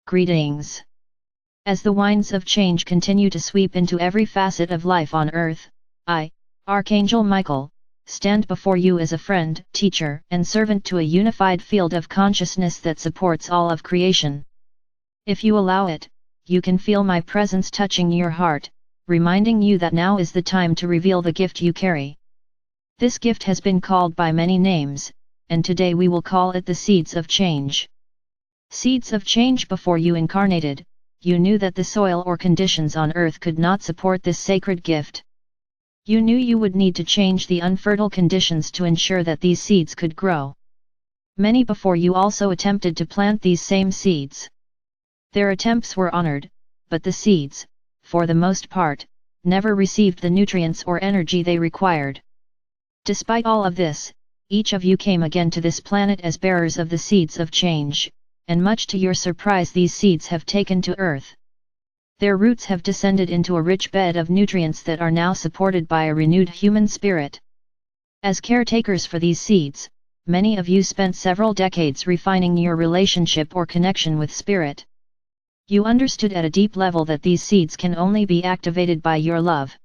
Greetings. As the winds of change continue to sweep into every facet of life on earth, I, Archangel Michael, stand before you as a friend, teacher, and servant to a unified field of consciousness that supports all of creation. If you allow it, you can feel my presence touching your heart, reminding you that now is the time to reveal the gift you carry. This gift has been called by many names, and today we will call it the seeds of change. Seeds of change. Before you incarnated, you knew that the soil or conditions on earth could not support this sacred gift. You knew you would need to change the unfertile conditions to ensure that these seeds could grow. Many before you also attempted to plant these same seeds. Their attempts were honored, but the seeds, for the most part, never received the nutrients or energy they required. Despite all of this, each of you came again to this planet as bearers of the seeds of change, and much to your surprise these seeds have taken to earth. Their roots have descended into a rich bed of nutrients that are now supported by a renewed human spirit. As caretakers for these seeds, many of you spent several decades refining your relationship or connection with spirit. You understood at a deep level that these seeds can only be activated by your love.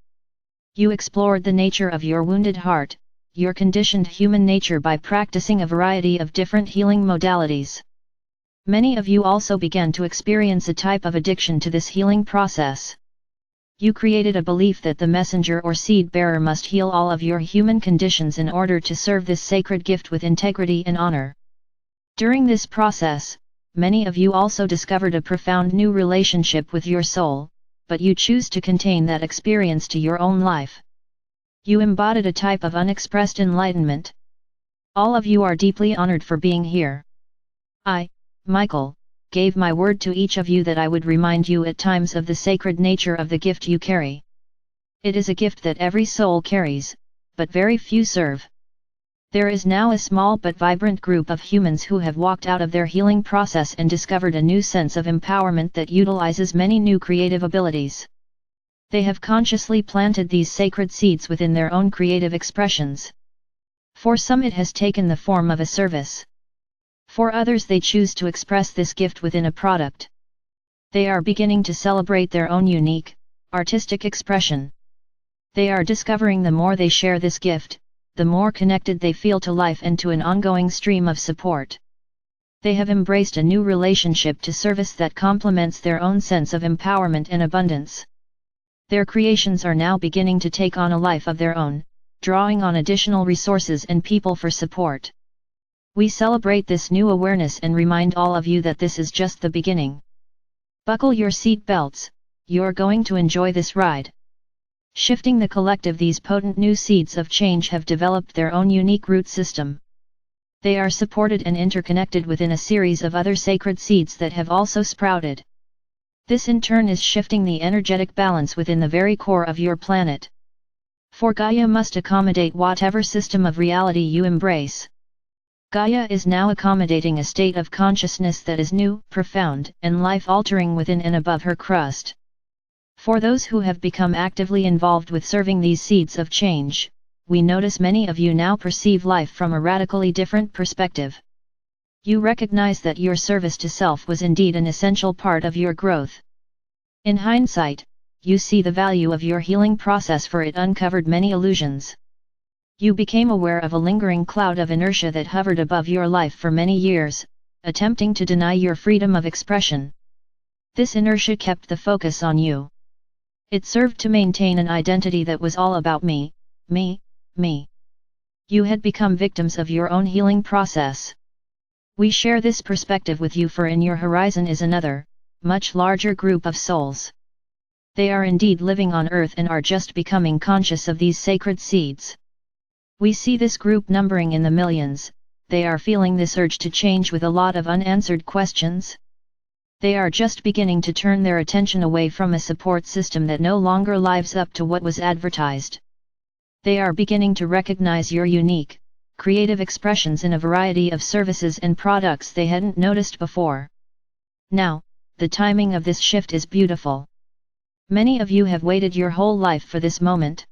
You explored the nature of your wounded heart, your conditioned human nature by practicing a variety of different healing modalities. Many of you also began to experience a type of addiction to this healing process. You created a belief that the messenger or seed bearer must heal all of your human conditions in order to serve this sacred gift with integrity and honor. During this process, many of you also discovered a profound new relationship with your soul, but you choose to contain that experience to your own life. You embodied a type of unexpressed enlightenment. All of you are deeply honored for being here. I, Michael, gave my word to each of you that I would remind you at times of the sacred nature of the gift you carry. It is a gift that every soul carries, but very few serve. There is now a small but vibrant group of humans who have walked out of their healing process and discovered a new sense of empowerment that utilizes many new creative abilities. They have consciously planted these sacred seeds within their own creative expressions. For some it has taken the form of a service. For others they choose to express this gift within a product. They are beginning to celebrate their own unique, artistic expression. They are discovering the more they share this gift, the more connected they feel to life and to an ongoing stream of support. They have embraced a new relationship to service that complements their own sense of empowerment and abundance. Their creations are now beginning to take on a life of their own, drawing on additional resources and people for support. We celebrate this new awareness and remind all of you that this is just the beginning. Buckle your seat belts, you're going to enjoy this ride. Shifting the collective, these potent new seeds of change have developed their own unique root system. They are supported and interconnected within a series of other sacred seeds that have also sprouted. This in turn is shifting the energetic balance within the very core of your planet. For Gaia must accommodate whatever system of reality you embrace. Gaia is now accommodating a state of consciousness that is new, profound, and life-altering within and above her crust. For those who have become actively involved with serving these seeds of change, we notice many of you now perceive life from a radically different perspective. You recognize that your service to self was indeed an essential part of your growth. In hindsight, you see the value of your healing process, for it uncovered many illusions. You became aware of a lingering cloud of inertia that hovered above your life for many years, attempting to deny your freedom of expression. This inertia kept the focus on you. It served to maintain an identity that was all about me, me, me. You had become victims of your own healing process. We share this perspective with you, for in your horizon is another, much larger group of souls. They are indeed living on earth and are just becoming conscious of these sacred seeds. We see this group numbering in the millions. They are feeling this urge to change with a lot of unanswered questions. They are just beginning to turn their attention away from a support system that no longer lives up to what was advertised. They are beginning to recognize your unique, creative expressions in a variety of services and products they hadn't noticed before. Now, the timing of this shift is beautiful. Many of you have waited your whole life for this moment.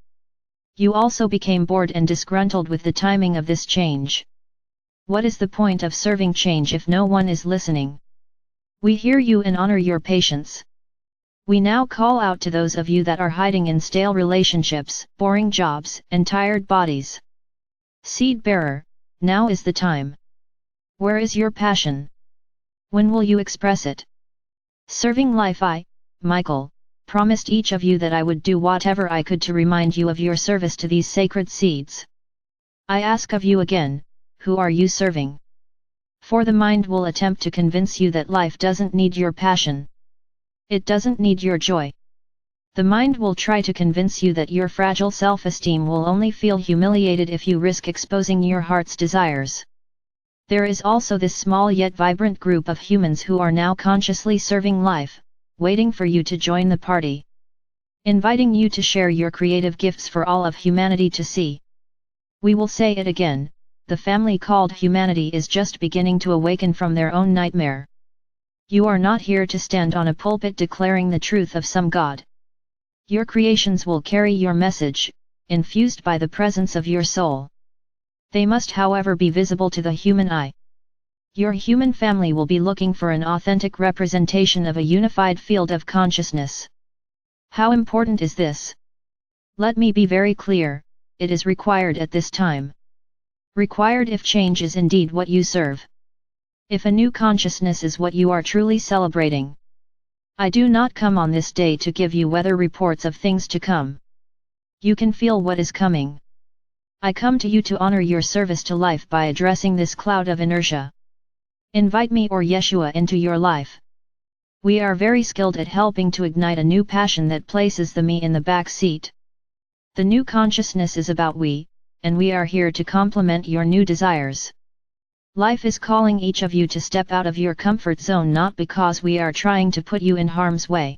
You also became bored and disgruntled with the timing of this change. What is the point of serving change if no one is listening? We hear you and honor your patience. We now call out to those of you that are hiding in stale relationships, boring jobs, and tired bodies. Seed bearer, now is the time. Where is your passion? When will you express it? Serving life, I, Michael, promised each of you that I would do whatever I could to remind you of your service to these sacred seeds. I ask of you again, who are you serving? For the mind will attempt to convince you that life doesn't need your passion. It doesn't need your joy. The mind will try to convince you that your fragile self-esteem will only feel humiliated if you risk exposing your heart's desires. There is also this small yet vibrant group of humans who are now consciously serving life, waiting for you to join the party. Inviting you to share your creative gifts for all of humanity to see. We will say it again, the family called humanity is just beginning to awaken from their own nightmare. You are not here to stand on a pulpit declaring the truth of some god. Your creations will carry your message, infused by the presence of your soul. They must, however, be visible to the human eye. Your human family will be looking for an authentic representation of a unified field of consciousness. How important is this? Let me be very clear, it is required at this time. Required if change is indeed what you serve. If a new consciousness is what you are truly celebrating. I do not come on this day to give you weather reports of things to come. You can feel what is coming. I come to you to honor your service to life by addressing this cloud of inertia. Invite me or Yeshua into your life. We are very skilled at helping to ignite a new passion that places the me in the back seat. The new consciousness is about we, and we are here to complement your new desires. Life is calling each of you to step out of your comfort zone, not because we are trying to put you in harm's way.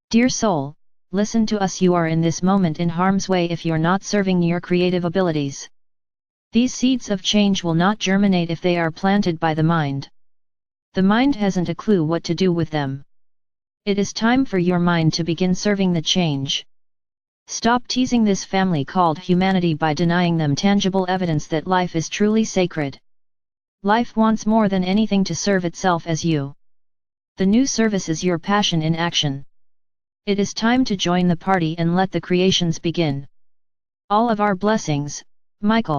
Dear soul, listen to us. You are in this moment in harm's way if you're not serving your creative abilities. These seeds of change will not germinate if they are planted by the mind. The mind hasn't a clue what to do with them. It is time for your mind to begin serving the change. Stop teasing this family called humanity by denying them tangible evidence that life is truly sacred. Life wants more than anything to serve itself as you. The new service is your passion in action. It is time to join the party and let the creations begin. All of our blessings, Michael.